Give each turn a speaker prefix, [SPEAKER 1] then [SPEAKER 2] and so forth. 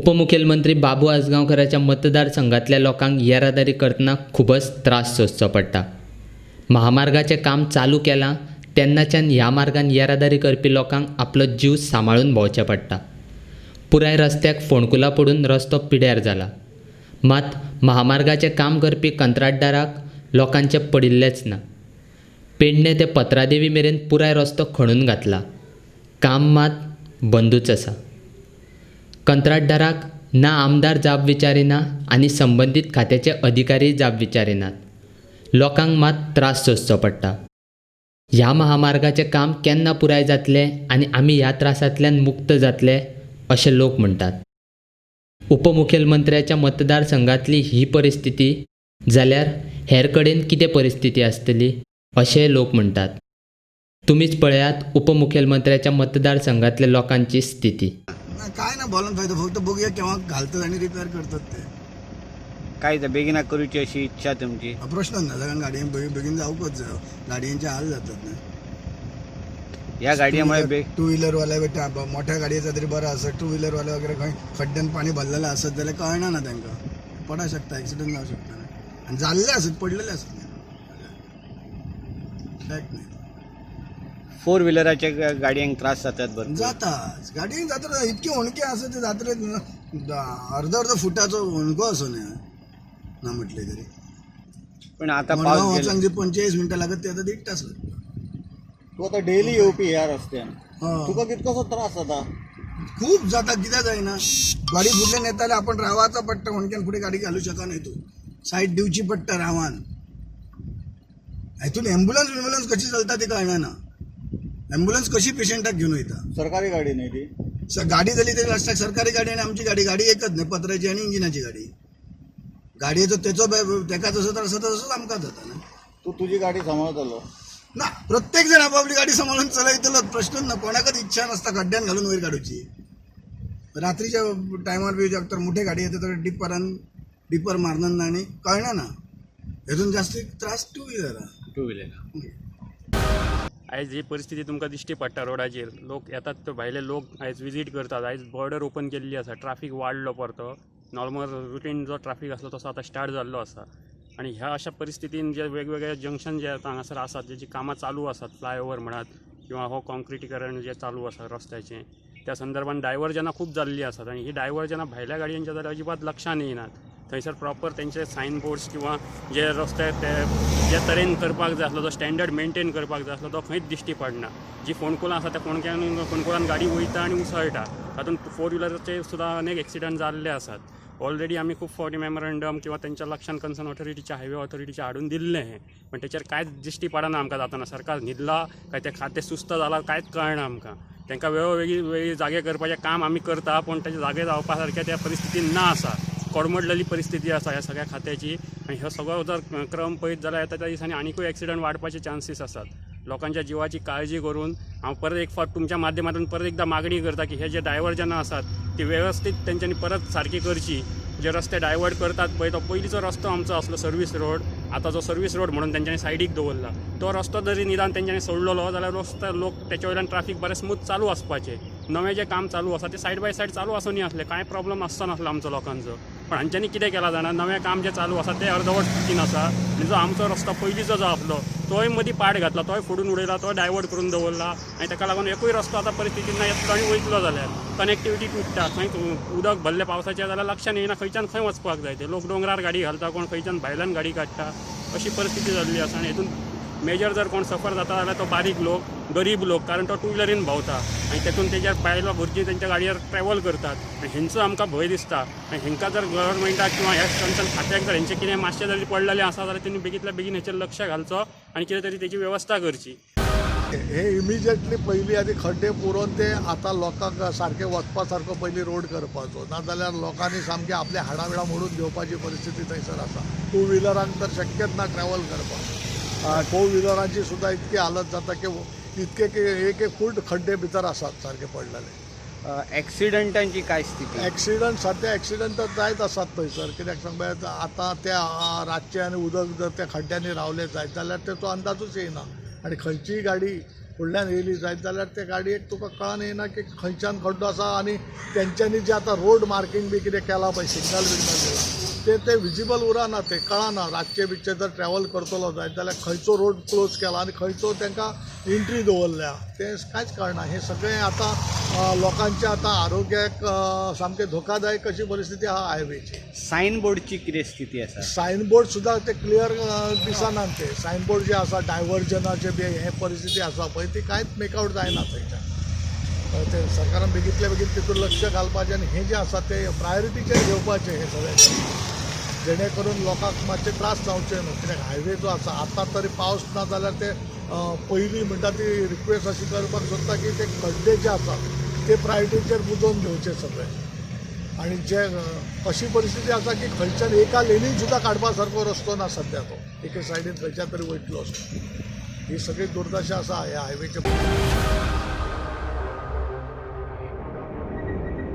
[SPEAKER 1] उपमुख्यमंत्री बाबू आसगांवकाराच्या मतदारसंघातल्या लोकांक येरादारी करतना खूबच त्रास सोंसचो पडटा. महामार्गाचें काम चालू केलां तेन्नाच्यान ह्या मार्गान येरादारी करपी लोकांक आपलो जीव सांबाळून भोंवचें पडटा. पुराय रस्त्याक फोंडकुलां पडून रस्तो पिड्यार जाला. मात महामार्गाचें काम करपी कंत्राटदाराक लोकांचें पडिल्लेंच ना. पेडणे ते पत्रादेवी मेरेन पुराय रस्तो खणून घातला. काम मात बंदूच आसा. कंत्राटदाराक ना आमदार जाप विचारिना आनी संबंदीत खात्याचे अधिकारी जाप विचारिनात. लोकांक मात त्रास सोंसचो पडटा. ह्या महामार्गाचें काम केन्ना पुराय जातलें आनी आमी ह्या त्रासांतल्यान मुक्त जातले अशें लोक म्हणटात. उपमुख्यमंत्र्याच्या मतदारसंघातली ही परिस्थिती जाल्यार हेर कडेन कितें परिस्थिती आसतली अशें लोक म्हणटात. तुमीच पळयात उपमुख्यमंत्र्याच्या मतदारसंघातल्या लोकांची स्थिती.
[SPEAKER 2] काय ना बोलून फायदा, फक्त बघूया केव्हा घालतात आणि रिपेअर करतात ते.
[SPEAKER 3] काय तर बेगिना करूची अशी इच्छा तुमची?
[SPEAKER 2] प्रश्न ना, कारण गाडये बेगीन जावूकच गाडयांचे हाल जातात ना.
[SPEAKER 3] या गाडयामुळे
[SPEAKER 2] टू व्हीलरवाल्या मोठ्या गाडयेचा तरी बरं असं, टू व्हीलरवाले वगैरे खंय खड्ड्यान पाणी भरलेलं असत जाल्यार कळना ना तांकां, पडा शकता, ॲक्सिडेंट जावं शकता आणि जाल्ले असत, पडलेले असत नाही.
[SPEAKER 3] फोर व्हीलराच्या गाडयांक त्रास जातात बरं?
[SPEAKER 2] जातात, गाडयांक जातात. इतके होणके असं ते जात्रेत अर्ध फुटाचो होणको असो ना म्हटले तरी.
[SPEAKER 3] पण आता
[SPEAKER 2] वचांक जे 45 मिनटं लागत ते आता 1.5 तास लागतो.
[SPEAKER 4] तू आता डेली येवपी ह्या रस्त्यान तुका कितकोसो त्रास जाता?
[SPEAKER 2] खूप जाता. कित्याक जायना, गाडी फुडल्यान येता जाल्यार आपण रावाचा पडटा, होणक्यान फुडें गाडी घालू शकना. तू सायड दिवची पडटा रावान. हातून ॲम्ब्युलन्स कशी चलता ते कळना ना. ॲम्ब्युलन्स कशी पेशंटाक घेऊन वयता?
[SPEAKER 4] सरकारी गाडी न्ही ती.
[SPEAKER 2] गाडी जाली तरी लास्टाक सरकारी गाडी आणि आमची गाडी एकच न्ही, पत्र्याची आणि इंजिनाची गाडी. गाडयेचो तेका जसो तर तसोच आमकां जाता ना.
[SPEAKER 4] तू तुझी गाडी सांभाळतलो
[SPEAKER 2] ना. प्रत्येक जण आपापली गाडी सांभाळून चलयतलो, प्रश्नच ना. कोणाकच इच्छा नसता खड्ड्यान घालून वयर काडूची. रात्रीच्या टायमार बी तर मोठे गाडी येता तर डिपर मारणार ना आणि कळना ना. हेतून जास्त त्रास टू व्हीलर.
[SPEAKER 5] आयज ही परिस्थिती तुमकां दिश्टी पडटा रोडाचेर. लोक येतात ते भायले लोक आयज विजीट करतात. आयज बॉर्डर ओपन केल्ली आसा, ट्राफीक वाडलो परतो. नॉर्मल रुटीन जो ट्राफीक आसलो तसो आतां स्टार्ट जाल्लो आसा. आणि ह्या अशा परिस्थितीन जे वेगवेगळे जंक्शन जे हांगासर आसात, जेची कामां चालू आसात, फ्लायओव्हर म्हणा किंवा हो कॉन्क्रिटीकरण जे चालू आसा रस्त्याचें, त्या संदर्भात डायव्हर्जनां खूब जाल्लीं आसात. आणि ही डायव्हर्जनां भायल्या गाडयांच्या जाल्यार अजिबात लक्षान येयनात. थंयसर प्रॉपर तेंचे सायन बोर्ड्स किंवा जे रस्ते ते जे तरेन करपाक जाय आसलो, जो स्टँडर्ड मेंटेन करपाक जाय आसलो तो खंयच दिश्टी पडना. जी फोंडकुलां आसा त्या फोंडकुलान गाडी वयता आनी उसळटा. तातूंत फोर व्हिलराचे सुद्दां अनेक एक्सिडंट जाल्ले आसात. ऑलरेडी आमी खूब फावटी मेमोरंडम किंवा त्यांच्या लक्षान कन्सर्न ऑथॉरिटीच्या हायवे ऑथॉरिटीच्या हाडून दिल्लें हें, पण तेचेर कांयच दिश्टी पडना आमकां जाताना. सरकार न्हिदला काय ते खातें सुस्त जालां कांयच कळना आमकां. तांकां वेळोवेळी जागे करपाचें काम आमी करता, पूण तेचे जागे जावपा सारके त्या परिस्थितीन ना आसा. कोडमडलेली परिस्थिती आसा ह्या सगळ्या खात्याची. आणि हो सगळो जर क्रम पळयत जाल्यार येता त्या दिसांनी आनीकूय एक्सिडंट वाडपाचे चान्सीस आसात. लोकांच्या जिवाची काळजी करून हांव परत एक फावट तुमच्या माध्यमातून परत एकदा मागणी करता की हे जे डायव्हर्जनां आसात ती व्यवस्थीत तेंच्यांनी परत सारकी करची. जे रस्ते डायवर्ट करतात पळय, तो पयलींचो रस्तो आमचो आसलो सर्वीस रोड, आतां जो सर्वीस रोड म्हणून तेंच्यांनी सायडीक दवरला. तो रस्तो जरी निदान तेंच्यांनी सोडलेलो जाल्यार रस्तो लोक तेच्या वयल्यान ट्राफीक बरें स्मूथ चालू आसपाचें. नवें जें काम चालू आसा तें सायड बाय सायड चालू आसूंनी आसलें, कांय प्रॉब्लम आसचो नासलो आमचो लोकांचो. पण हांच्यांनी कितें केलां जाणा, नवें काम जें चालू आसा तें अर्दवट स्थितीन आसा. आनी जो आमचो रस्तो पयलींचो जो आसलो तोय मदीं पाड घातला, तोय फोडून उडयला, तो डायवर्ट करून दवरला. आनी ताका लागून एकूय रस्तो आतां परिस्थितीन ना. येतलो आनी वयतलो जाल्यार कनेक्टिविटी तुटता. खंय उदक भरलें पावसाचें जाल्यार लक्षान येयना खंयच्यान खंय वचपाक जाय ते. लोक दोंगरार गाडी घालता, कोण खंयच्यान भायल्यान गाडी काडटा, अशी परिस्थिती जाल्ली आसा. आनी हेतून मेजर जर कोण सफर जाता जाल्यार तो बारीक लोक, गरीब लोक, कारण तो टू व्हिलरीन भोंवता आनी तेतून तेज्या बायलो भुरगीं तेंच्या गाडयेर ट्रॅव्हल करतात. आनी हेंचो आमकां भंय दिसता. आनी हेंकां जर गव्हर्मेंटाक किंवा ह्या कन्सर्न खात्याक जर हेंचें कितें मातशें जरी पडलेलें आसा जाल्यार तेणी बेगींतल्या बेगीन हेचेर लक्ष घालचो आनी कितें तरी तेची वेवस्था करची.
[SPEAKER 6] हे इमिजिएटली पयलीं आदी खड्डे पुरोवन ते आतां लोकांक सारके वचपा सारको पयलीं रोड करपाचो. नाजाल्यार लोकांनी सामके आपले हाडाबिडा मोडून घेवपाची परिस्थिती थंयसर आसा. टू व्हिलरांक तर शक्यच ना ट्रॅव्हल करपाक. फोर व्हिलरांची सुद्दां इतकी हालत जाता की इतके एक फूट खड्डे भितर आसात सारके पडलेले.
[SPEAKER 3] एक्सिडंटांची काय स्थिती?
[SPEAKER 6] एक्सिडंट सध्या एक्सिडंट तर जायत आसात थंयसर. कित्याक सांगल्यार आतां त्या रातचे आनी उदक जर त्या खड्ड्यांनी रावले जायत जाल्यार तेचो अंदाजूच येयना. आणि खंयचीय गाडी फुडल्यान येयली जायत जाल्यार ते गाडयेक तुका कळन येना की खंयच्यान खड्डो आसा आनी तेंच्यांनी जे आतां रोड मार्कींग बी कितें केलां पळय सिग्नल बिग्नल दिला ते विजिबल उरना ते कळना रातचे बितचे जर ट्रॅव्हल करतलो जायत जाल्यार खंयचो रोड क्लोज केला आनी खंयचो तांकां एंट्री दवरल्या ते कांयच कळना हे सगळें आतां लोकांच्या आतां आरोग्याक सामकें धोकादायक अशी परिस्थिती आहा हायवेची
[SPEAKER 3] सायन बोर्डची कितें स्थिती आसा
[SPEAKER 6] सायन बोर्ड सुद्दां ते क्लियर दिसनात ते सायन बोर्ड जे आसा डायव्हर्जनाचे बी हे परिस्थिती आसा पळय ती कांयच मेकआउट जायना थंयच्यान ते सरकारान बेगींतल्या बेगीन तितून लक्ष घालपाचें आनी हे जे आसा ते प्रायोरिटीचेर घेवपाचें हे सगळें जेणे करून लोकांक मातशे त्रास जावचे न्हू कित्याक हायवे जो आसा आतां तरी पावस ना जाल्यार ते पयलीं म्हणटा ती रिक्वेस्ट अशी करपाक सोदता की ते खड्डे जे आसा ते प्रायोरिटीचेर बुजोवन घेवचे सगळे आनी जे अशी परिस्थिती आसा की खंयच्यान एका लेनीन सुद्दां काडपा सारको रस्तो ना सद्या तो एके सायडीन खंयच्या तरी वयतलो असतो ही सगळी दुर्दशा आसा ह्या हायवेच्या